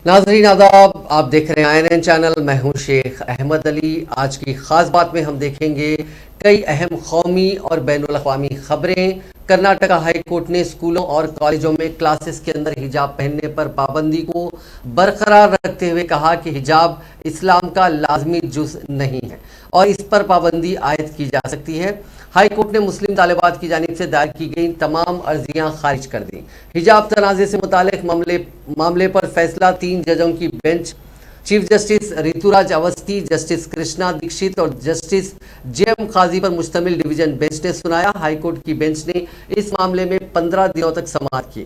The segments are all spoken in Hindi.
नाज़रीन आदाब, आप देख रहे हैं INN चैनल। मैं हूं शेख अहमद अली। आज की खास बात में हम देखेंगे कई अहम कौमी और बैनुल अक़वामी खबरें। कर्नाटका हाई कोर्ट ने स्कूलों और कॉलेजों में क्लासेस के अंदर हिजाब पहनने पर पाबंदी को बरकरार रखते हुए कहा कि हिजाब इस्लाम का लाजमी जुज़ नहीं है और इस पर पाबंदी आयद की जा सकती है। हाई कोर्ट ने मुस्लिम तालिबात की जानिब से दायर की गई तमाम अर्जियां खारिज कर दी। हिजाब तनाज़े से मुतालिक मामले पर फैसला 3 जजों की bench chief justice Rituraj Awasthi, justice Krishna Dixit और जस्टिस JM काजी पर मुश्तमिल डिवीजन बेंच ने सुनाया। हाईकोर्ट की बेंच ने इस मामले में 15 दिनों तक समाअत की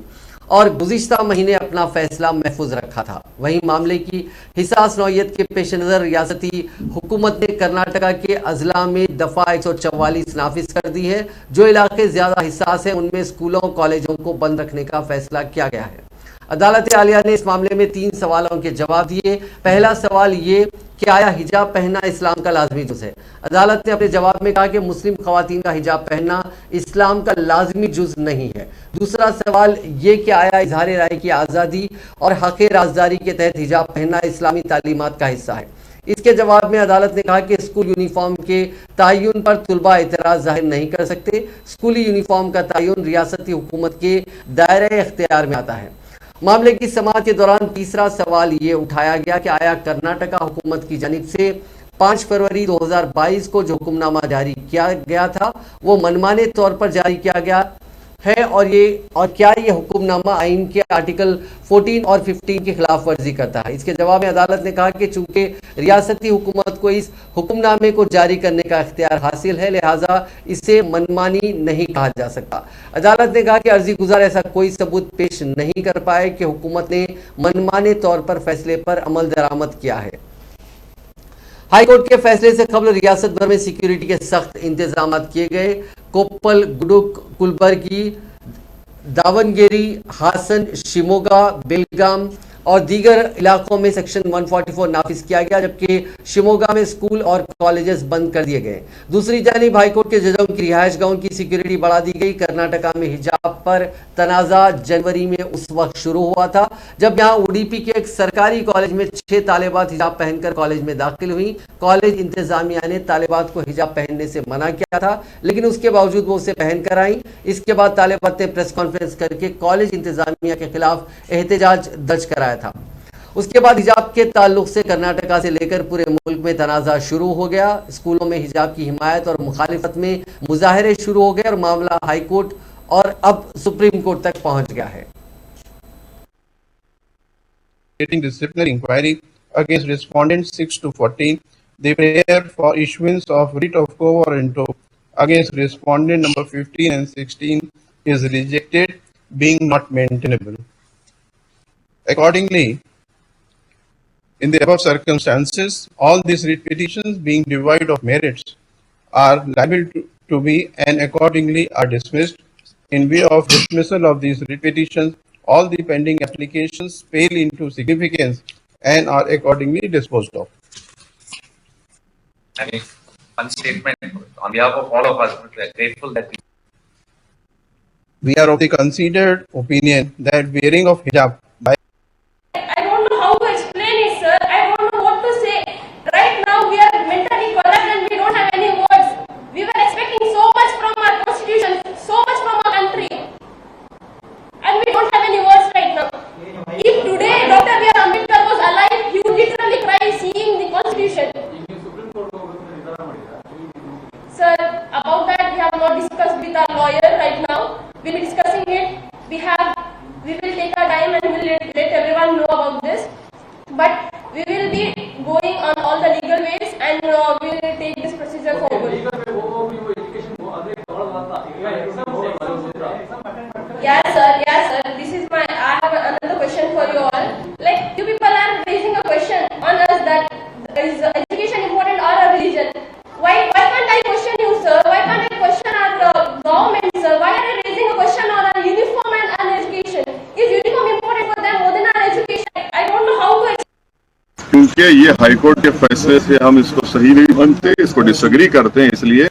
और गुज़िश्ता महीने अपना फैसला महफूज रखा था। वहीं मामले की हिसास नौयत के पेश नज़र रियासती हुकूमत ने कर्नाटका के अजला में दफ़ा 144 नाफिज कर दी है। जो इलाके ज़्यादा हिसास हैं उनमें स्कूलों कॉलेजों को बंद रखने का फैसला किया गया है। अदालत आलिया ने इस मामले में 3 सवालों के जवाब दिए। पहला सवाल ये कि आया हिजाब पहनना इस्लाम का लाजमी जुज़ है। अदालत ने अपने जवाब में कहा कि मुस्लिम खवातीन का हिजाब पहनना इस्लाम का लाजमी जुज़ नहीं है। दूसरा सवाल ये कि आया इजहार राय की आज़ादी और हक़ राज़दारी के तहत हिजाब पहनना इस्लामी तालीमात का हिस्सा है। इसके जवाब में अदालत ने कहा कि स्कूल यूनिफॉर्म के तयन पर तुलबा एतराज़ जाहिर नहीं कर सकते। स्कूली यूनिफॉर्म का तयन रियासती हुकूमत के दायरे इख्तियार में आता है। मामले की समाअत के दौरान तीसरा सवाल ये उठाया गया कि आया कर्नाटका हुकूमत की जानिब से 5 फरवरी 2022 को जो हुक्मनामा जारी किया गया था वो मनमाने तौर पर जारी किया गया है और क्या ये हुक्मनामा आइन के आर्टिकल 14 और 15 की खिलाफ वर्जी करता है। इसके जवाब में अदालत ने कहा कि चूंकि रियासती हुकूमत को इस हुक्मनामे को जारी करने का इख्तियार हासिल है, लिहाजा इसे मनमानी नहीं कहा जा सकता। अदालत ने कहा कि अर्जी गुजार ऐसा कोई सबूत पेश नहीं कर पाए कि हुकूमत ने मनमाने तौर पर फैसले पर अमल दरामद किया है। हाईकोर्ट के फैसले से कबल रियासत भर में सिक्योरिटी के सख्त इंतजाम किए गए। कोप्पल, गुडुक, कुलबर्गी, दावनगेरी, हासन, शिमोगा, बेलगाम और दीगर इलाकों में सेक्शन 144 नाफिज किया गया, जबकि शिमोगा में स्कूल और कॉलेजेस बंद कर दिए गए। दूसरी जानिब हाईकोर्ट के जजों की रिहाइश गाहों की सिक्योरिटी बढ़ा दी गई। कर्नाटका में हिजाब पर तनाज़ा जनवरी में उस वक्त शुरू हुआ था जब यहाँ उडुपी के एक सरकारी कॉलेज में 6 तालिबात हिजाब पहनकर कॉलेज में दाखिल हुई। कॉलेज इंतजामिया ने तालिबात को हिजाब पहनने से मना किया था, लेकिन उसके बावजूद वो उसे पहन कर आई। इसके बाद तालिबात ने प्रेस कॉन्फ्रेंस करके कॉलेज इंतजामिया के खिलाफ एहतजाज दर्ज कराया था। उसके बाद हिजाब के ताल्लुक से कर्नाटका से लेकर पूरे मुल्क में तनाज़ा शुरू हो गया। स्कूलों में हिजाब की हिमायत और मुखालिफत में मुजाहरे शुरू हो गए और मामला हाई कोर्ट और अब सुप्रीम कोर्ट तक पहुंच गया है। Disciplinary inquiry against respondents 6 to 14. The prayer for issuance of writ of quo warranto against respondent number 15 and 16 is rejected, being not maintainable. Accordingly, in the above circumstances, all these writ petitions being devoid of merits are liable to be and accordingly are dismissed. In view of dismissal of these writ petitions, all the pending applications pale into significance and are accordingly disposed of. And one statement on behalf of all of us, we are grateful that we are of the considered opinion that wearing of hijab by I don't know how to explain it, sir. I don't know what to say. Right now we are mentally collapsed and we don't have any words. We were expecting so much from our constitution, so much from our country. And we don't have any words right now. If today Dr. B.R. Ambedkar was alive, he would literally cry seeing the constitution. Sir, about that we have not discussed with our lawyer right now. We'll be discussing it. We will take our time and we'll let everyone know about this. But we will be going on all the legal ways and we will take this procedure forward. Yes, sir. I have another question for you all. Like, you people are raising a question on us that is education important or a religion? Why can't I question you, sir? Why can't I question our government, sir? Why are you raising a question on our uniform and education? Is uniform important for them more than our education? I don't know how to. क्योंकि ये हाईकोर्ट के फैसले से हम इसको सही नहीं मानते, इसको डिसएग्री करते हैं, इसलिए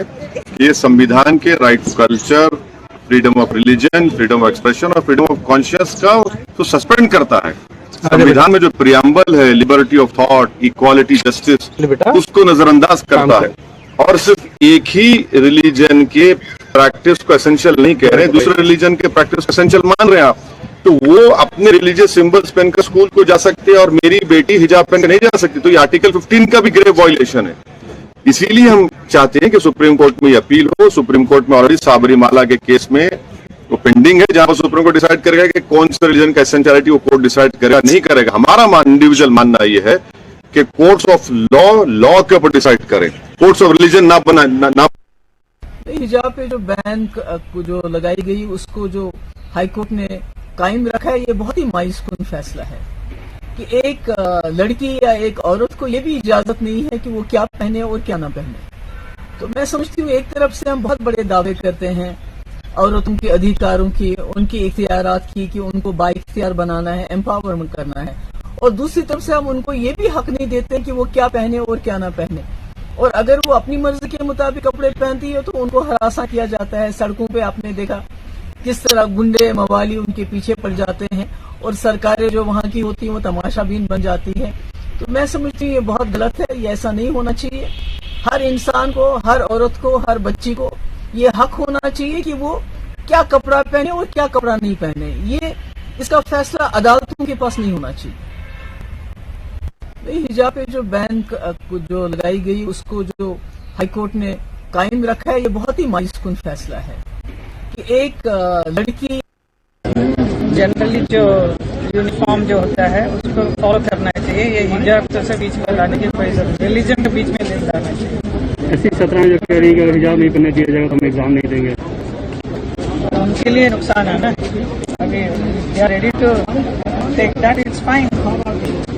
ये संविधान के right to culture, freedom of religion, freedom of expression और फ्रीडम ऑफ कॉन्शियस का तो सस्पेंड करता है। संविधान में जो प्रियम्बल है, liberty of thought, equality, justice, उसको नजरअंदाज करता है और सिर्फ एक ही रिलीजन के प्रैक्टिस को एसेंशियल नहीं कह रहे, दूसरे रिलीजन के प्रैक्टिस को एसेंशियल मान रहे हैं आप, तो वो अपने रिलीजियस सिंबल्स पहनकर स्कूल को जा सकते हैं और मेरी बेटी हिजाब पहनकर नहीं जा सकती, तो ये आर्टिकल 15 का भी ग्रेव वायलेशन है। इसीलिए हम चाहते हैं कि सुप्रीम कोर्ट में ये अपील हो। सुप्रीम कोर्ट में ऑलरेडी साबरीमाला के केस में वो पेंडिंग है, जहां पर सुप्रीम कोर्ट डिसाइड करेगा कि कौन से रिलीजन का एसेंशियलिटी वो कोर्ट डिसाइड करेगा, नहीं करेगा। हमारा इंडिविजुअल मानना ये है कि कोर्ट्स ऑफ लॉ के ऊपर डिसाइड करें, कोर्ट्स ऑफ रिलीजन ना हिजाब पे जो बैन जो लगाई गई उसको जो हाईकोर्ट ने कायम रखा है, ये बहुत ही मायूसकुन फैसला है कि एक लड़की या एक औरत को ये भी इजाजत नहीं है कि वो क्या पहने और क्या ना पहने। तो मैं समझती हूँ एक तरफ से हम बहुत बड़े दावे करते हैं औरतों के अधिकारों की, उनकी इख्तियारात की, कि उनको बाइख्तियार बनाना है, एम्पावरमेंट करना है, और दूसरी तरफ से हम उनको ये भी हक नहीं देते कि वो क्या पहने और क्या ना पहने। और अगर वो अपनी मर्जी के मुताबिक कपड़े पहनती है तो उनको हरासा किया जाता है। सड़कों पे आपने देखा किस तरह गुंडे मवाली उनके पीछे पड़ जाते हैं और सरकारें जो वहाँ की होती हैं वो तमाशाबीन बन जाती है। तो मैं समझती हूँ ये बहुत गलत है, ये ऐसा नहीं होना चाहिए। हर इंसान को, हर औरत को, हर बच्ची को ये हक होना चाहिए कि वो क्या कपड़ा पहने और क्या कपड़ा नहीं पहने। ये इसका फैसला अदालतों के पास नहीं होना चाहिए। हिजाब पे जो बैन जो लगाई गई उसको जो हाईकोर्ट ने कायम रखा है, ये बहुत ही मायूसकुन फैसला है कि एक लड़की जनरली जो यूनिफॉर्म जो होता है उसको फॉलो करना चाहिए। ये हिजाब तो से बीच में लाने की कोई जरूरत, रिलीजन के बीच में नहीं लाना चाहिए। ऐसी 17 जो कह रही है कि अगर हिजाब नहीं पहनने दिया जाएगा तो हम एग्जाम नहीं देंगे, उनके लिए नुकसान है ना। अभी they are ready to take that, it's fine.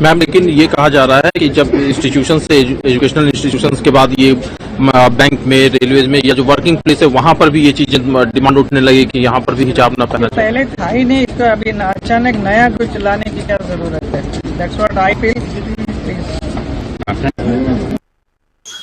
Ma'am, लेकिन ये कहा जा रहा है कि जब इंस्टीट्यूशन से, एजुकेशनल इंस्टीट्यूशंस के बाद ये बैंक में, रेलवेज में या जो वर्किंग प्लेस है वहां पर भी ये चीजें डिमांड उठने लगी कि यहाँ पर भी हिजाब ना पहना चाहिए। पहले था ही नहीं, इसको अभी अचानक नया कुछ लाने की क्या जरूरत है? That's what I feel.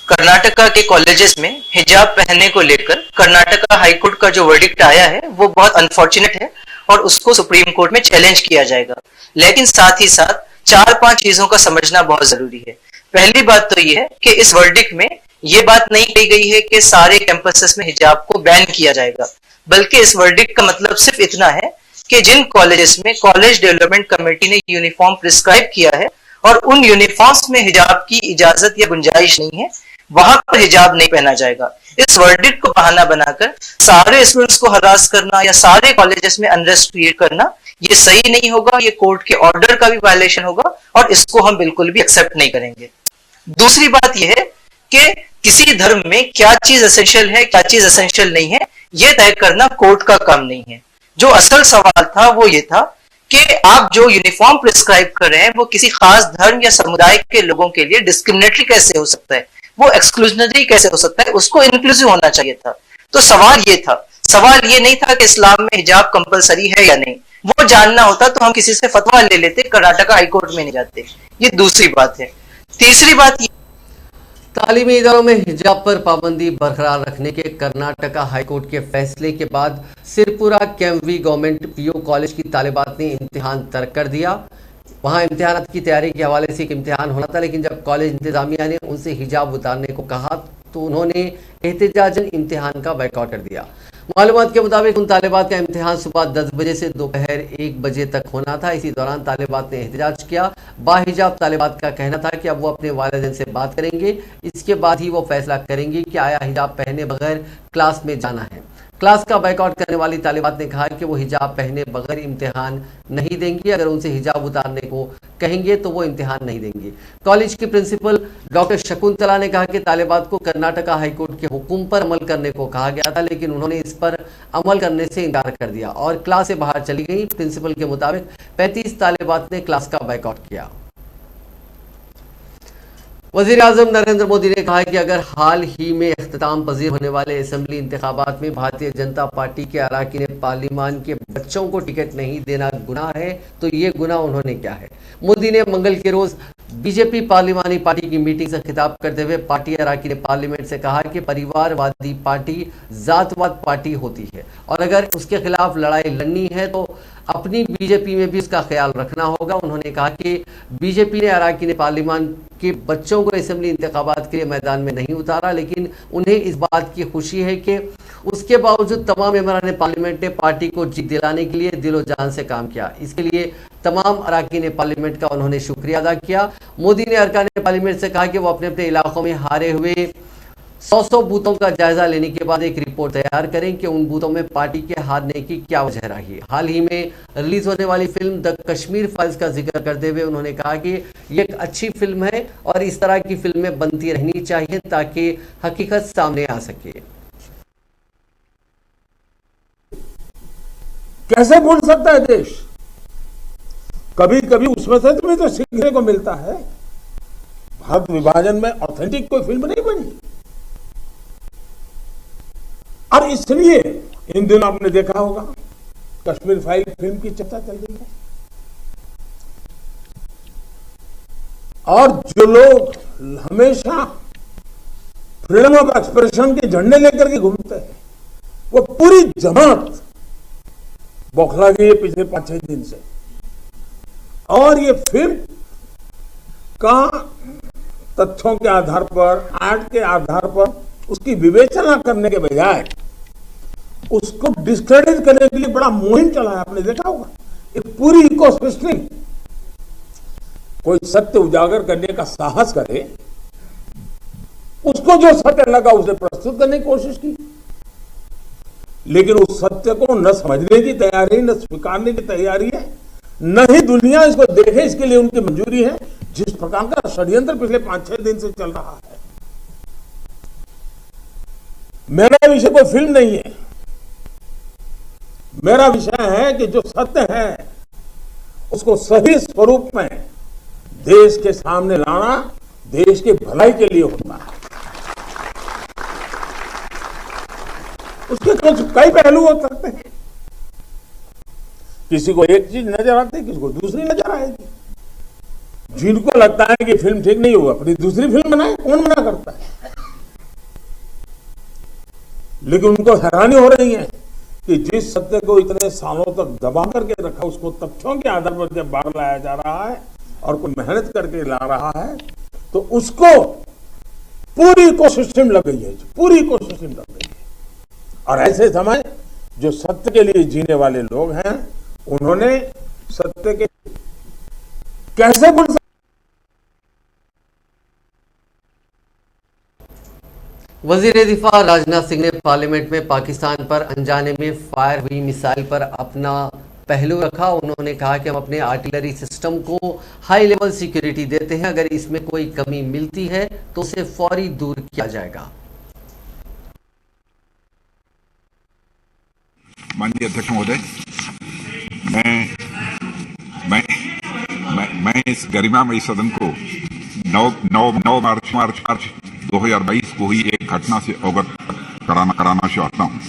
Karnataka के कॉलेजेस में हिजाब पहनने को लेकर कर्नाटका हाईकोर्ट का जो वर्डिक्ट आया है वो बहुत अनफॉर्चुनेट है और उसको सुप्रीम कोर्ट में चैलेंज किया जाएगा। लेकिन साथ ही साथ 4-5 चीजों का समझना बहुत जरूरी है। पहली बात तो ये है कि इस वर्डिक्ट में ये बात नहीं कही गई है कि सारे कैंपसेस में हिजाब को बैन किया जाएगा, बल्कि इस वर्डिक्ट का मतलब सिर्फ इतना है कि जिन कॉलेजेस में कॉलेज डेवलपमेंट कमेटी ने यूनिफॉर्म प्रिस्क्राइब किया है और उन यूनिफॉर्म्स में हिजाब की इजाजत या गुंजाइश नहीं है, वहां पर हिजाब नहीं पहना जाएगा। इस वर्डिक्ट को बहाना बनाकर सारे स्टूडेंट्स को हरास करना या सारे कॉलेजेस में अनरेस्ट क्रिएट करना, ये सही नहीं होगा, ये कोर्ट के ऑर्डर का भी वायलेशन होगा और इसको हम बिल्कुल भी एक्सेप्ट नहीं करेंगे। दूसरी बात यह है कि किसी धर्म में क्या चीज एसेंशियल है, क्या चीज एसेंशियल नहीं है, यह तय करना कोर्ट का काम नहीं है। जो असल सवाल था वो ये था कि आप जो यूनिफॉर्म प्रिस्क्राइब कर रहे हैं वो किसी खास धर्म या समुदाय के लोगों के लिए डिस्क्रिमिनेटरी कैसे हो सकता है, वो एक्सक्लूजनरी कैसे हो सकता है, उसको इंक्लूसिव होना चाहिए था। तो सवाल ये था, सवाल ये नहीं था कि इस्लाम में हिजाब कंपलसरी है या नहीं। वो जानना होता तो हम किसी से फतवा ले लेते, कर्नाटका हाईकोर्ट में नहीं जाते। ये दूसरी बात है। तीसरी बात, तालीमी इदारों में हिजाब पर पाबंदी बरकरार रखने के कर्नाटका हाईकोर्ट के फैसले के बाद सिरपुरा केएमवी गवर्नमेंट पीओ कॉलेज की तालिबात ने इम्तिहान तर्क कर दिया। वहां इम्तिहान की तैयारी के हवाले से एक इम्तिहान होना था, लेकिन जब कॉलेज इंतजामिया ने उनसे हिजाब उतारने को कहा तो उन्होंने एहतजाजन इम्तिहान का बायकॉट कर दिया। मालूमात के मुताबिक उन तालिबात का इम्तिहान सुबह 10 बजे से दोपहर 1 बजे तक होना था। इसी दौरान तालिबात ने एहतजाज किया। बाहिजाब तालिबात का कहना था कि अब वो अपने वालिदैन से बात करेंगे, इसके बाद ही वो फैसला करेंगे कि आया हिजाब पहने बगैर क्लास में जाना है। क्लास का बायकॉट करने वाली तालिबात ने कहा कि वो हिजाब पहने बगैर इम्तिहान नहीं देंगी, अगर उनसे हिजाब उतारने को कहेंगे तो वो इम्तिहान नहीं देंगी। कॉलेज की प्रिंसिपल डॉक्टर शकुंतला ने कहा कि तालिबात को कर्नाटका हाईकोर्ट के हुक्म पर अमल करने को कहा गया था, लेकिन उन्होंने इस पर अमल करने से इनकार कर दिया और क्लास से बाहर चली गई। प्रिंसिपल के मुताबिक 35 तालिबात ने क्लास का बायकॉट किया। वज़ीर-ए-आज़म नरेंद्र मोदी ने कहा कि अगर हाल ही में इख्तिताम पजीर होने वाले असेंबली इंतखाबात में भारतीय जनता पार्टी के अराकीन पार्लिमान के बच्चों को टिकट नहीं देना गुनाह है तो ये गुनाह उन्होंने क्या है। मोदी ने मंगल के रोज बीजेपी पार्लिमानी पार्टी की मीटिंग से खिताब करते हुए पार्टी अराकीन ने पार्लियामेंट से कहा कि परिवारवादी पार्टी जातवाद पार्टी होती है और अगर उसके खिलाफ लड़ाई लड़नी है तो अपनी बीजेपी में भी उसका ख्याल रखना होगा। उन्होंने कहा कि बीजेपी ने अराकीन पार्लिमान के बच्चों को असेंबली इंतखाबात के लिए मैदान में नहीं उतारा, लेकिन उन्हें इस बात की खुशी है कि उसके बावजूद तमाम मेंबरान पार्लियामेंट ने पार्टी को जीत दिलाने के लिए दिलो जान से काम किया। इसके लिए तमाम अराकीन पार्लियामेंट का उन्होंने शुक्रिया अदा किया। मोदी ने अरकान पार्लियामेंट से कहा कि वो अपने अपने इलाकों में हारे हुए 100 बूथों का जायजा लेने के बाद एक रिपोर्ट तैयार करें कि उन बूथों में पार्टी के हारने की क्या वजह रही। हाल ही में रिलीज होने वाली फिल्म द कश्मीर फाइल्स का जिक्र करते हुए उन्होंने कहा कि ये एक अच्छी फिल्म है और इस तरह की फिल्में बनती रहनी चाहिए ताकि हकीकत सामने आ सके। कैसे भूल सकता है देश? कभी कभी उसमें से तुम्हें तो सीखने को मिलता है। भारत विभाजन में ऑथेंटिक कोई फिल्म नहीं बनी और इसलिए इन दिनों आपने देखा होगा कश्मीर फाइल फिल्म की चर्चा चल रही है और जो लोग हमेशा फ्रीडम ऑफ एक्सप्रेशन के झंडे लेकर के घूमते हैं वो पूरी जमात बौखला गई है पिछले 5-6 दिन से। और ये फिल्म का तथ्यों के आधार पर, आर्ट के आधार पर उसकी विवेचना करने के बजाय उसको डिस्क्रेडिट करने के लिए बड़ा मुहिम चला है। आपने देखा होगा एक पूरी इकोसिस्टम कोई सत्य उजागर करने का साहस करे, उसको जो सत्य लगा उसे प्रस्तुत करने की कोशिश की, लेकिन उस सत्य को न समझने की तैयारी, न स्वीकारने की तैयारी है, न ही दुनिया इसको देखे इसके लिए उनकी मंजूरी है। जिस प्रकार का षड्यंत्र पिछले 5-6 दिन से चल रहा है। मेरा विषय कोई फिल्म नहीं है, मेरा विषय है कि जो सत्य है उसको सही स्वरूप में देश के सामने लाना देश की भलाई के लिए होता है। उसके कुछ कई पहलू हो सकते हैं, किसी को एक चीज नजर आती है, किसी को दूसरी नजर आएगी। जिनको लगता है कि फिल्म ठीक नहीं हुआ अपनी दूसरी फिल्म बनाए, कौन मना करता है? लेकिन उनको हैरानी हो रही है कि जिस सत्य को इतने सालों तक दबा करके रखा उसको तथ्यों के आधार पर जब बाहर लाया जा रहा है और कोई मेहनत करके ला रहा है तो उसको पूरी इकोसिस्टम लग गई है, पूरी इकोसिस्टम लग गई है। और ऐसे समय जो सत्य के लिए जीने वाले लोग हैं उन्होंने सत्य के कैसे भूल। वजीर दिफा राजनाथ सिंह ने पार्लियामेंट में पाकिस्तान पर अनजाने में फायर हुई मिसाइल पर अपना पहलू रखा। उन्होंने कहा कि हम अपने आर्टिलरी सिस्टम को हाई लेवल सिक्योरिटी देते हैं, अगर इसमें कोई कमी मिलती है तो उसे फौरी दूर किया जाएगा। माननीय अध्यक्ष महोदय, मैं इस गरिमामयी सदन को 9 मार्च 2022 को हुई एक घटना से अवगत कराना चाहता हूँ।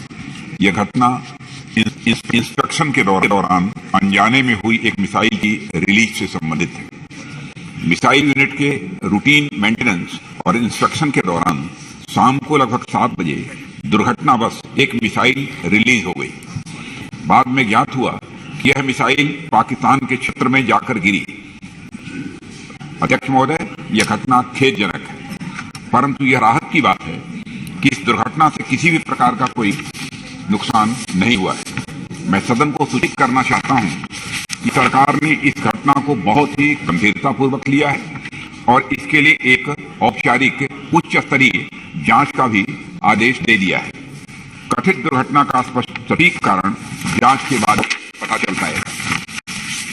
यह घटना इंस्पेक्शन के दौरान अनजाने में हुई एक मिसाइल की रिलीज से संबंधित है। मिसाइल यूनिट के रूटीन मेंटेनेंस और इंस्पेक्शन के दौरान शाम को लगभग 7 बजे दुर्घटनावश एक मिसाइल रिलीज हो गई। बाद में ज्ञात हुआ कि यह मिसाइल पाकिस्तान के क्षेत्र में जाकर गिरी। अध्यक्ष महोदय, यह घटना खेदजनक है, परंतु यह राहत की बात है कि इस दुर्घटना से किसी भी प्रकार का कोई नुकसान नहीं हुआ है। मैं सदन को सूचित करना चाहता हूं कि सरकार ने इस घटना को बहुत ही गंभीरतापूर्वक लिया है और इसके लिए एक औपचारिक उच्च स्तरीय जांच का भी आदेश दे दिया है। कथित दुर्घटना का स्पष्ट सटीक कारण जांच के बाद पता चलता है।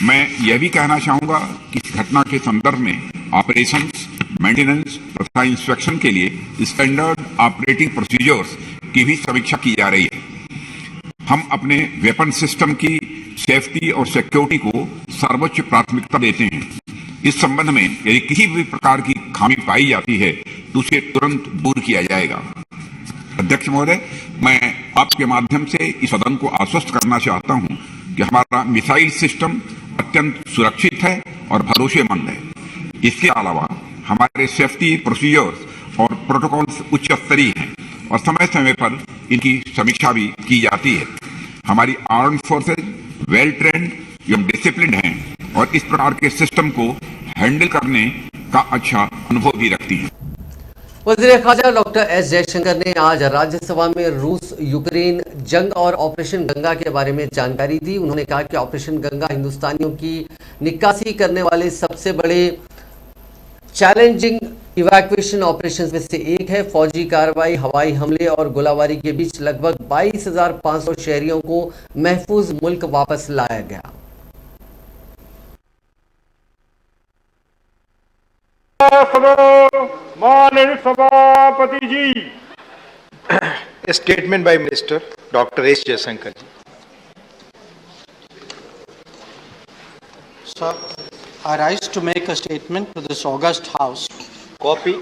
मैं यह भी कहना चाहूंगा कि इस घटना के संदर्भ में ऑपरेशंस, मेंटेनेंस तथा इंस्पेक्शन के लिए स्टैंडर्ड ऑपरेटिंग प्रोसीजर्स की भी समीक्षा की जा रही है। हम अपने वेपन सिस्टम की सेफ्टी और सिक्योरिटी को सर्वोच्च प्राथमिकता देते हैं। इस संबंध में यदि किसी भी प्रकार की खामी पाई जाती है तो उसे तुरंत दूर किया जाएगा। अध्यक्ष महोदय, मैं आपके माध्यम से इस सदन को आश्वस्त करना चाहता हूं कि हमारा मिसाइल सिस्टम अत्यंत सुरक्षित है और भरोसेमंद है। इसके अलावा हमारे सेफ्टी प्रोसीजर्स और प्रोटोकॉल्स उच्च स्तरीय हैं और समय समय पर इनकी समीक्षा भी की जाती है। हमारी आर्म फोर्सेज वेल ट्रेंड एवं डिसिप्लिन हैं और इस प्रकार के सिस्टम को हैंडल करने का अच्छा अनुभव भी रखती है। वज़ीर ख़ारजा डॉक्टर एस जयशंकर ने आज राज्यसभा में रूस यूक्रेन जंग और ऑपरेशन गंगा के बारे में जानकारी दी। उन्होंने कहा कि ऑपरेशन गंगा हिंदुस्तानियों की निकासी करने वाले सबसे बड़े चैलेंजिंग इवैक्यूएशन ऑपरेशन में से एक है। फौजी कार्रवाई, हवाई हमले और गोलाबारी के बीच लगभग 22,500 शहरियों को महफूज मुल्क वापस लाया गया। माननीय सभापति ji. Statement by minister doctor S Jaishankar ji. Sir, I rise to make a statement to this august house. Copy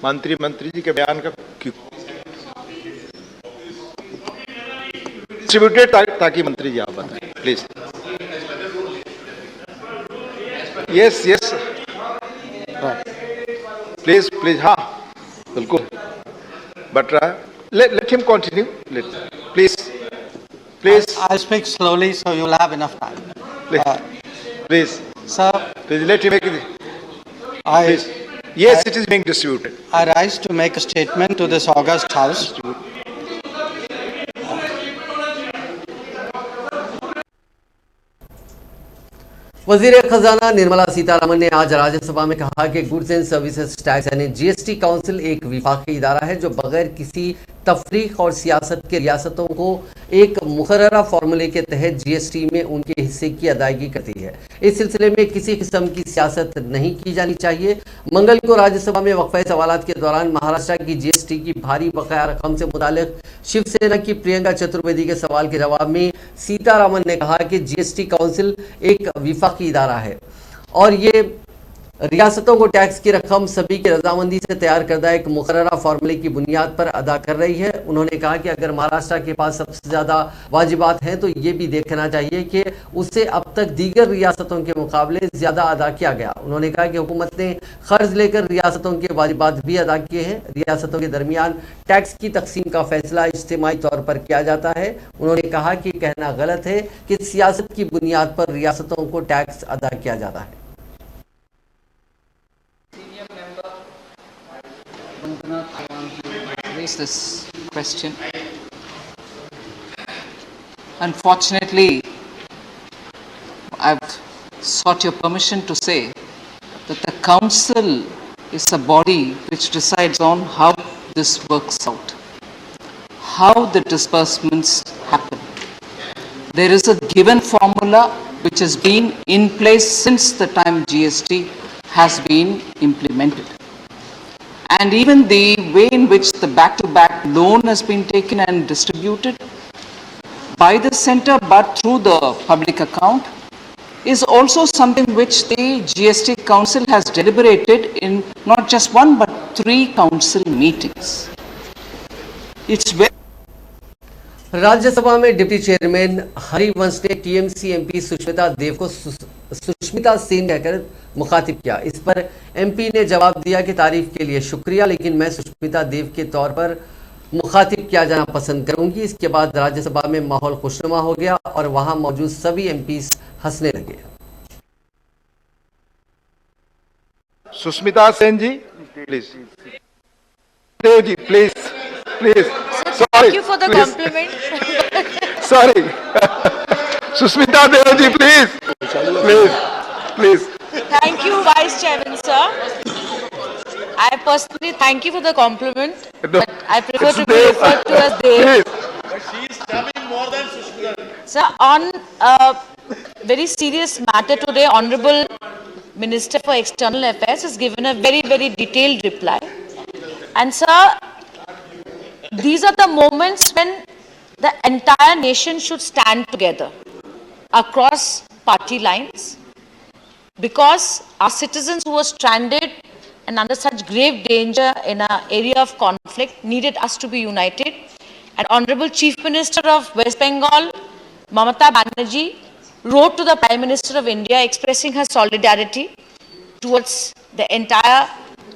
मंत्री जी के बयान का डिस्ट्रीब्यूटेड ताकि मंत्री जी आप बताएं प्लीज। यस प्लीज हाँ बिल्कुल but let him continue please I'll speak slowly so you'll have enough time. Please sir, please let him make it. Yes, it is being distributed. I rise to make a statement to this august house. वज़ीर खजाना निर्मला सीतारमण ने आज राज्यसभा में कहा कि गुड्स एंड सर्विसेज टैक्स यानी जीएसटी काउंसिल एक विफाकी इदारा है जो बगैर किसी तफरीक और सियासत के रियासतों को एक मुकर्ररा फार्मूले के तहत जीएसटी में उनके हिस्से की अदायगी करती है। इस सिलसिले में किसी किस्म की सियासत नहीं की जानी चाहिए। मंगल को राज्यसभा में वक्फे सवालात के दौरान महाराष्ट्र की जीएसटी की भारी बकाया रकम से मुतालिक शिवसेना की प्रियंका चतुर्वेदी के सवाल के जवाब में सीतारमण ने कहा कि जीएसटी काउंसिल एक विफाकी इदारा है और ये रियासतों को टैक्स की रकम सभी की रजामंदी से तैयार करदा एक मुकर्ररा फार्मूले की बुनियाद पर अदा कर रही है। उन्होंने कहा कि अगर महाराष्ट्र के पास सबसे ज़्यादा वाजिबात हैं तो ये भी देखना चाहिए कि उससे अब तक दीगर रियासतों के मुकाबले ज़्यादा अदा किया गया। उन्होंने कहा कि हुकूमत ने कर्ज लेकर रियासतों के वाजिबात भी अदा किए हैं। रियासतों के दरमियान टैक्स की तकसीम का फैसला इज्तिमाई तौर पर किया जाता है। उन्होंने कहा कि कहना गलत है कि सियासत की बुनियाद पर रियासतों को टैक्स अदा किया जाता है। Raise this question. Unfortunately, I've sought your permission to say that the council is a body which decides on how this works out, how the disbursements happen. There is a given formula which has been in place since the time GST has been implemented. And even the way in which the back-to-back loan has been taken and distributed by the centre but through the public account is also something which the GST Council has deliberated in not just one but 3 council meetings. It's very Rajya Sabha में डिप्टी चेयरमैन हरिवंश ने टीएमसी एमपी सुष्मिता देव को सुष्मिता सेन कहकर मुखातिब किया। इस पर एमपी ने जवाब दिया कि तारीफ के लिए शुक्रिया, लेकिन मैं सुष्मिता देव के तौर पर मुखातिब किया जाना पसंद करूंगी। इसके बाद राज्यसभा में माहौल खुशनुमा हो गया और वहां मौजूद सभी एमपी हंसने लगे। Sushmita Sen ji please. Dev ji please Thank you for the compliment. Sorry. Sushmita Dev ji, please. Thank you, Vice Chairman, sir. I personally thank you for the compliment, but I prefer to be referred to as Dev. But she is coming more than Sushmita. Sir, on a very serious matter today, Honorable Minister for External Affairs has given a very, very detailed reply. And sir, these are the moments when the entire nation should stand together across party lines, because our citizens who were stranded and under such grave danger in an area of conflict needed us to be united. And Honorable Chief Minister of West Bengal, Mamata Banerjee, wrote to the Prime Minister of India expressing her solidarity towards the entire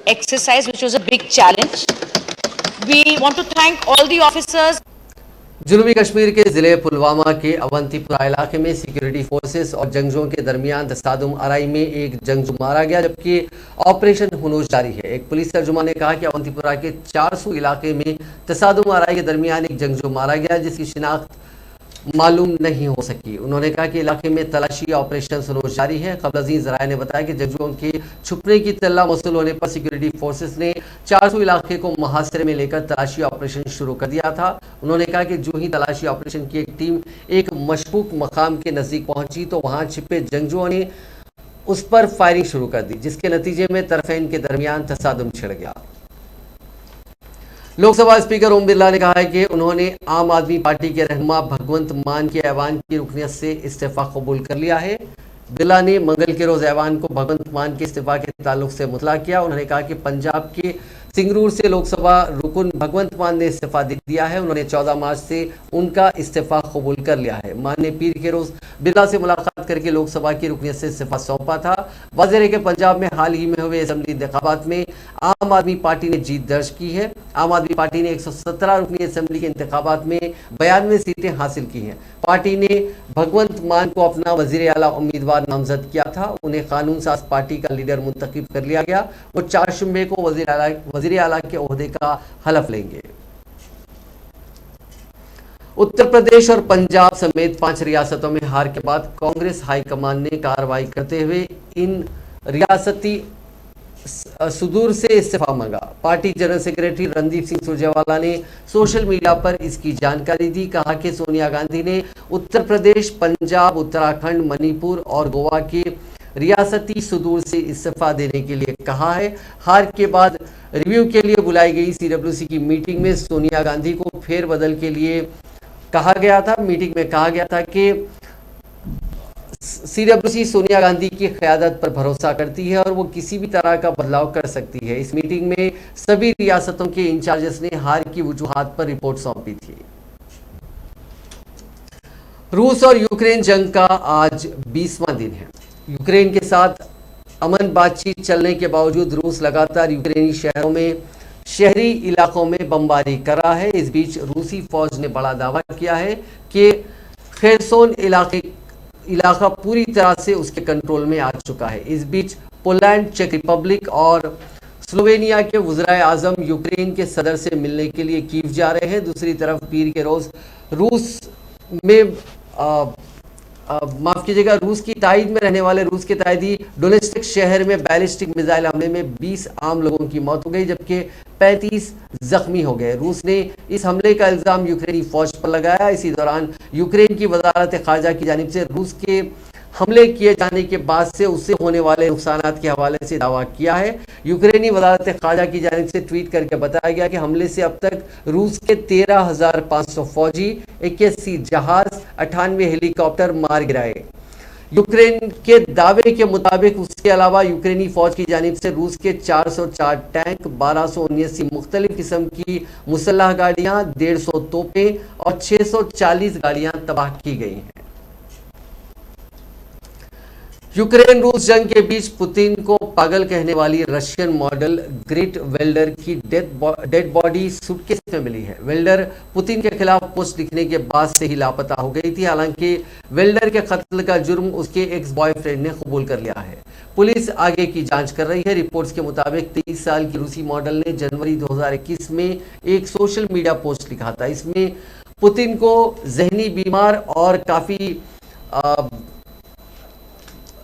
exercise, which was a big challenge. We want to thank all the officers. जनूबी कश्मीर के ज़िले पुलवामा के अवंतीपुरा इलाके में सिक्योरिटी फोर्सेस और जंगजुओं के दरमियान तसादुम आराई में एक जंगजू मारा गया, जबकि ऑपरेशन हुनूस जारी है। एक पुलिस तर्जुमान ने कहा कि अवंतीपुरा के 400 इलाके में तसादुम आराई के दरमियान एक जंगजू मारा गया, जिसकी शिनाख्त मालूम नहीं हो सकी। उन्होंने कहा कि इलाके में तलाशी ऑपरेशन हुनूस जारी है। खबर अजीज ज़राए ने बताया कि जंगजुओं के छुपने की तल्ला मौसूल होने पर सिक्योरिटी फोर्सेस ने 400 इलाके को मुहासरे में लेकर तलाशी ऑपरेशन शुरू कर दिया था। उन्होंने कहा कि जो ही तलाशी ऑपरेशन की एक टीम एक मशकूक मकाम के नज़दीक पहुंची तो वहां छिपे जंगजुओं ने उस पर फायरिंग शुरू कर दी, जिसके नतीजे में तरफेन के दरमियान तसादुम छिड़ गया। लोकसभा स्पीकर ओम बिरला ने कहा है कि उन्होंने आम आदमी पार्टी के रहनुमा भगवंत मान के ऐवान की रुकनियत से इस्तीफा कबूल कर लिया है। बिरला ने मंगल के रोज ऐवान को भगवंत मान के इस्तीफा के ताल्लुक से मुतला किया। उन्होंने कहा कि पंजाब के सिंगरूर से लोकसभा रुकन भगवंत मान ने इस्तीफा दे दिया है। उन्होंने 14 मार्च से उनका इस्तीफा कबूल कर लिया है। मान ने पीर के रोज बिरला से मुलाकात करके लोकसभा की रुकनियत से इस्तीफा सौंपा था। वाज़ेह है कि पंजाब में हाल ही में हुए असेंबली इंतखाबात में आम आदमी पार्टी ने जीत दर्ज की है। आम आदमी पार्टी ने 117 रुकनी असेंबली के इंतखाबात में 92 सीटें हासिल की हैं। पार्टी ने भगवंत मान को अपना वजीर आला उम्मीदवार नामजद किया था। उन्हें कानून साज पार्टी का लीडर मुंतखब कर लिया गया। वो 4 शुबे को वजीर आला के ओहदे का हलफ लेंगे। उत्तर प्रदेश और पंजाब समेत 5 रियासतों में हार के बाद कांग्रेस हाईकमान ने कार्रवाई करते हुए इन रियासती सुदूर से इस्तीफा मांगा। Party general secretary Randeep Singh Surjewala ने सोशल मीडिया पर इसकी जानकारी दी। कहा कि सोनिया गांधी ने उत्तर प्रदेश, पंजाब, उत्तराखंड, मणिपुर और गोवा के रियासती सुदूर से इस्तीफा देने के लिए कहा है। हार के बाद रिव्यू के लिए बुलाई गई CWC की मीटिंग में सोनिया गांधी को फेरबदल के लिए कहा गया था। मीटिंग में कहा गया था कि CWC सोनिया गांधी की क़यादत पर भरोसा करती है और वो किसी भी तरह का बदलाव कर सकती है। इस मीटिंग में सभी रियासतों के इंचार्जेस ने हार की वजूहात पर रिपोर्ट सौंपी थी। रूस और यूक्रेन जंग का आज 20वां दिन है। यूक्रेन के साथ अमन बातचीत चलने के बावजूद रूस लगातार यूक्रेनी शहरों में शहरी इलाकों में बमबारी कर रहा है। इस बीच रूसी फौज ने बड़ा दावा किया है कि खेरसोन इलाका पूरी तरह से उसके कंट्रोल में आ चुका है। इस बीच पोलैंड, चेक रिपब्लिक और स्लोवेनिया के वज़ीर आज़म यूक्रेन के सदर से मिलने के लिए कीव जा रहे हैं। दूसरी तरफ पीर के रोज रूस में माफ कीजिएगा, रूस की ताइद में रहने वाले रूस के ताइदी डोनेस्टिक शहर में बैलिस्टिक मिसाइल हमले में 20 आम लोगों की मौत हो गई, जबकि 35 जख्मी हो गए। रूस ने इस हमले का इल्ज़ाम यूक्रेनी फौज पर लगाया। इसी दौरान यूक्रेन की वजारत खारजा की जानिब से रूस के हमले किए जाने के बाद से उससे होने वाले नुकसानात के हवाले से दावा किया है। यूक्रेनी वजारत खारजा की जानिब से ट्वीट करके बताया गया कि हमले से अब तक रूस के 13,500 फौजी, 81 जहाज, 98 हेलीकॉप्टर मार गिराए। यूक्रेन के दावे के मुताबिक उसके अलावा यूक्रेनी फौज की जानिब से रूस के 404 टैंक, 1279 मुख्तलिफ किस्म की मुसल्लह गाड़ियाँ, 150 तोपें और 640 गाड़ियाँ तबाह की गई हैं। यूक्रेन रूस जंग के बीच पुतिन को पागल कहने वाली रशियन मॉडल ग्रेट वेल्डर की डेड बॉडी सूटकेस में मिली है। वेल्डर पुतिन के खिलाफ पोस्ट लिखने के बाद से ही लापता हो गई थी। हालांकि वेल्डर के कत्ल का जुर्म उसके एक्स बॉयफ्रेंड ने कबूल कर लिया है। पुलिस आगे की जांच कर रही है। रिपोर्ट्स के मुताबिक 23 साल की रूसी मॉडल ने जनवरी 2021 में एक सोशल मीडिया पोस्ट लिखा था। इसमें पुतिन को जहनी बीमार और काफी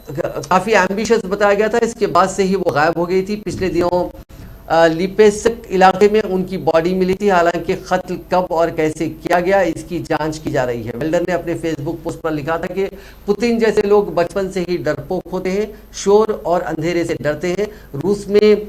एम्बिशियस बताया गया था। इसके बाद से ही वो गायब हो गई थी। पिछले दिनों लिपेस्क इलाके में उनकी बॉडी मिली थी। हालांकि कत्ल कब और कैसे किया गया इसकी जांच की जा रही है। वेल्डर ने अपने फेसबुक पोस्ट पर लिखा था कि पुतिन जैसे लोग बचपन से ही डरपोक होते हैं, शोर और अंधेरे से डरते हैं। रूस में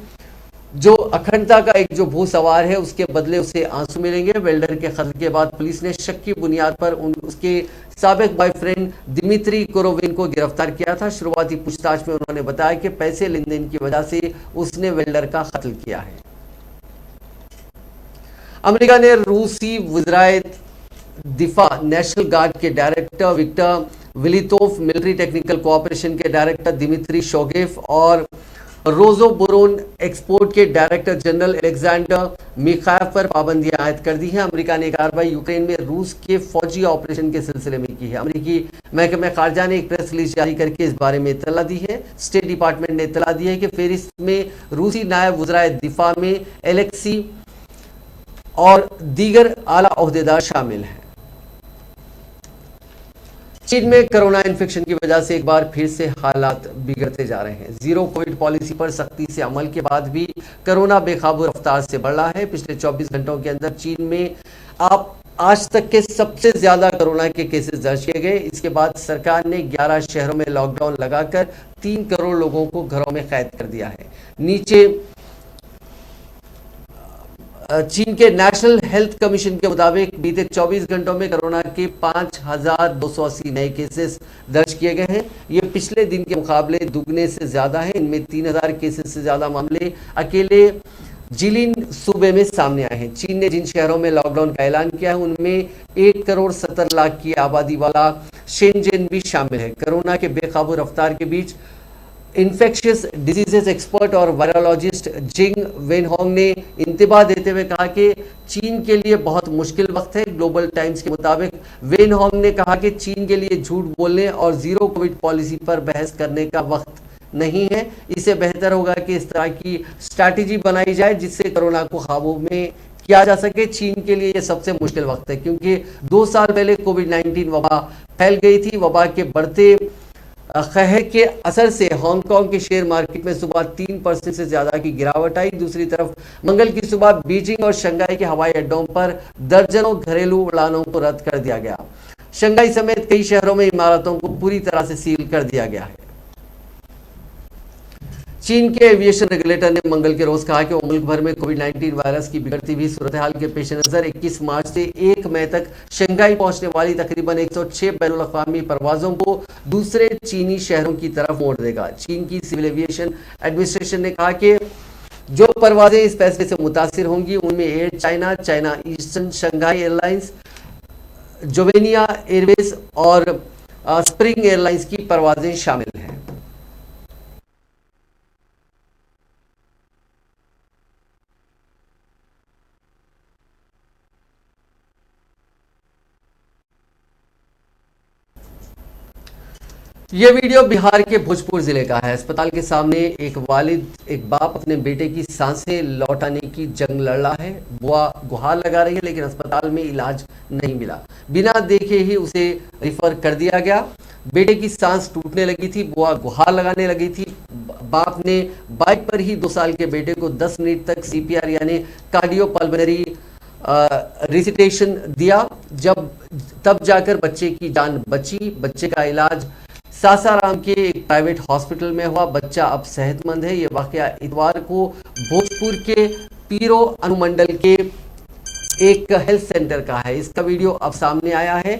जो अखंडता का एक जो भू सवार है उसके बदले उसे आंसू मिलेंगे। वेल्डर के कत्ल के बाद पुलिस ने शक की बुनियाद पर उसके साबिक बॉयफ्रेंड दिमित्री कोरोविन को गिरफ्तार किया था। शुरुआती पूछताछ में उन्होंने बताया कि पैसे लेन देन की वजह से उसने वेल्डर का कत्ल किया है। अमेरिका ने रूसी वज़ीर दिफा नेशनल गार्ड के डायरेक्टर विक्टर विलितोव मिलिट्री टेक्निकल कोऑपरेशन के डायरेक्टर दिमित्री शोगेव और रोजोबोरोन एक्सपोर्ट के डायरेक्टर जनरल अलेक्जेंडर मिखायव पर पाबंदियां आयद कर दी हैं। अमेरिका ने कार्रवाई यूक्रेन में रूस के फौजी ऑपरेशन के सिलसिले में की है। अमेरिकी महकमे खारजा ने एक प्रेस रिलीज जारी करके इस बारे में इत्तला दी है। स्टेट डिपार्टमेंट ने इत्तला दी है कि फेरिस्त में रूसी नायब वज़राए दिफा में एलेक्सी और दीगर आला ओहदेदार शामिल हैं। चीन में कोरोना इन्फेक्शन की वजह से एक बार फिर से हालात बिगड़ते जा रहे हैं। जीरो कोविड पॉलिसी पर सख्ती से अमल के बाद भी कोरोना बेकाबू रफ्तार से बढ़ रहा है। पिछले 24 घंटों के अंदर चीन में आज तक के सबसे ज्यादा कोरोना के केसेस दर्ज किए गए। इसके बाद सरकार ने 11 शहरों में लॉकडाउन लगाकर 3 करोड़ लोगों को घरों में कैद कर दिया है। नीचे चीन के नेशनल हेल्थ कमीशन के मुताबिक बीते 24 घंटों में कोरोना के 5,280 नए केसेस दर्ज किए गए हैं। ये पिछले दिन के मुकाबले दुगने से ज्यादा है। इनमें 3,000 केसेस से ज्यादा मामले अकेले जिलिन सूबे में सामने आए हैं। चीन ने जिन शहरों में लॉकडाउन का ऐलान किया है उनमें 1 करोड़ 70 लाख की आबादी वाला शेनजेन भी शामिल है। कोरोना के बेकाबू रफ्तार के बीच इन्फेक्शियस डिजीजेस एक्सपर्ट और वायरोलॉजिस्ट जिंग वेनहोंग ने इंतबाह देते हुए कहा कि चीन के लिए बहुत मुश्किल वक्त है। ग्लोबल टाइम्स के मुताबिक वेनहोंग ने कहा कि चीन के लिए झूठ बोलने और जीरो कोविड पॉलिसी पर बहस करने का वक्त नहीं है। इससे बेहतर होगा कि इस तरह की स्ट्रैटेजी बनाई जाए जिससे कोरोना को काबू में किया जा सके। चीन के लिए यह सबसे मुश्किल वक्त है क्योंकि 2 साल पहले कोविड-19 वबा फैल गई थी। वबा के बढ़ते कहर के असर से हांगकांग के शेयर मार्केट में सुबह 3% से ज्यादा की गिरावट आई। दूसरी तरफ मंगल की सुबह बीजिंग और शंघाई के हवाई अड्डों पर दर्जनों घरेलू उड़ानों को रद्द कर दिया गया। शंघाई समेत कई शहरों में इमारतों को पूरी तरह से सील कर दिया गया है। चीन के एविएशन रेगुलेटर ने मंगल के रोज कहा कि वो मुल्क भर में कोविड-19 वायरस की बिगड़ती हुई सूरत हाल के पेश नजर 21 मार्च से 1 मई तक शंघाई पहुंचने वाली तकरीबन 106 बैनुल-अक़वामी परवाजों को दूसरे चीनी शहरों की तरफ मोड़ देगा। चीन की सिविल एविएशन एडमिनिस्ट्रेशन ने कहा कि जो परवाजें इस फैसले से मुतासिर होंगी उनमें Air China, China Eastern Shanghai Airlines, Juneyao Airways और स्प्रिंग एयरलाइंस की परवाजें शामिल हैं। यह वीडियो बिहार के भोजपुर जिले का है। अस्पताल के सामने एक वालिद, एक बाप अपने बेटे की सांसें लौटाने की जंग लड़ रहा है। बुआ गुहार लगा रही है लेकिन अस्पताल में इलाज नहीं मिला। बिना देखे ही उसे रिफर कर दिया गया। बेटे की सांस टूटने लगी थी, बुआ गुहार लगाने लगी थी। बाप ने बाइक पर ही 2 साल के बेटे को 10 मिनट तक CPR यानी कार्डियोपल्मोनरी रिसिटेशन दिया। तब जाकर बच्चे की जान बची। बच्चे का इलाज सासाराम के एक प्राइवेट हॉस्पिटल में हुआ। बच्चा अब सेहतमंद है। यह वाकया इतवार को भोजपुर के पीरो अनुमंडल के एक हेल्थ सेंटर का है। इसका वीडियो अब सामने आया है।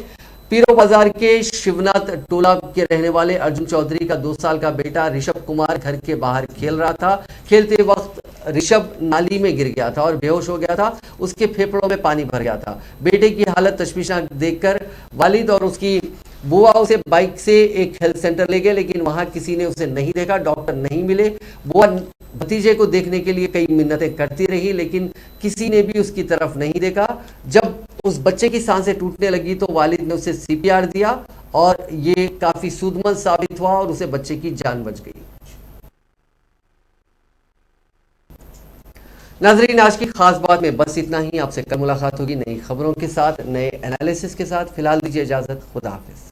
पीरो बाजार के शिवनाथ टोला के रहने वाले अर्जुन चौधरी का 2 साल का बेटा ऋषभ कुमार घर के बाहर खेल रहा था। खेलते वक्त ऋषभ नाली में गिर गया था और बेहोश हो गया था। उसके फेफड़ों में पानी भर गया था। बेटे की हालत तशवीशनाक देखकर वालिद और उसकी बुआ उसे बाइक से एक हेल्थ सेंटर ले गए लेकिन वहां किसी ने उसे नहीं देखा। डॉक्टर नहीं मिले। बुआ भतीजे को देखने के लिए कई मिन्नतें करती रही लेकिन किसी ने भी उसकी तरफ नहीं देखा। जब उस बच्चे की सांसें टूटने लगी तो वालिद ने उसे CPR दिया और ये काफी सूदमंद साबित हुआ और उसे बच्चे की जान बच गई। नाजरीन, आज की खास बात में बस इतना ही। आपसे कल मुलाकात होगी नई खबरों के साथ, नए एनालिसिस के साथ। फिलहाल दीजिए इजाजत। खुदा हाफिज।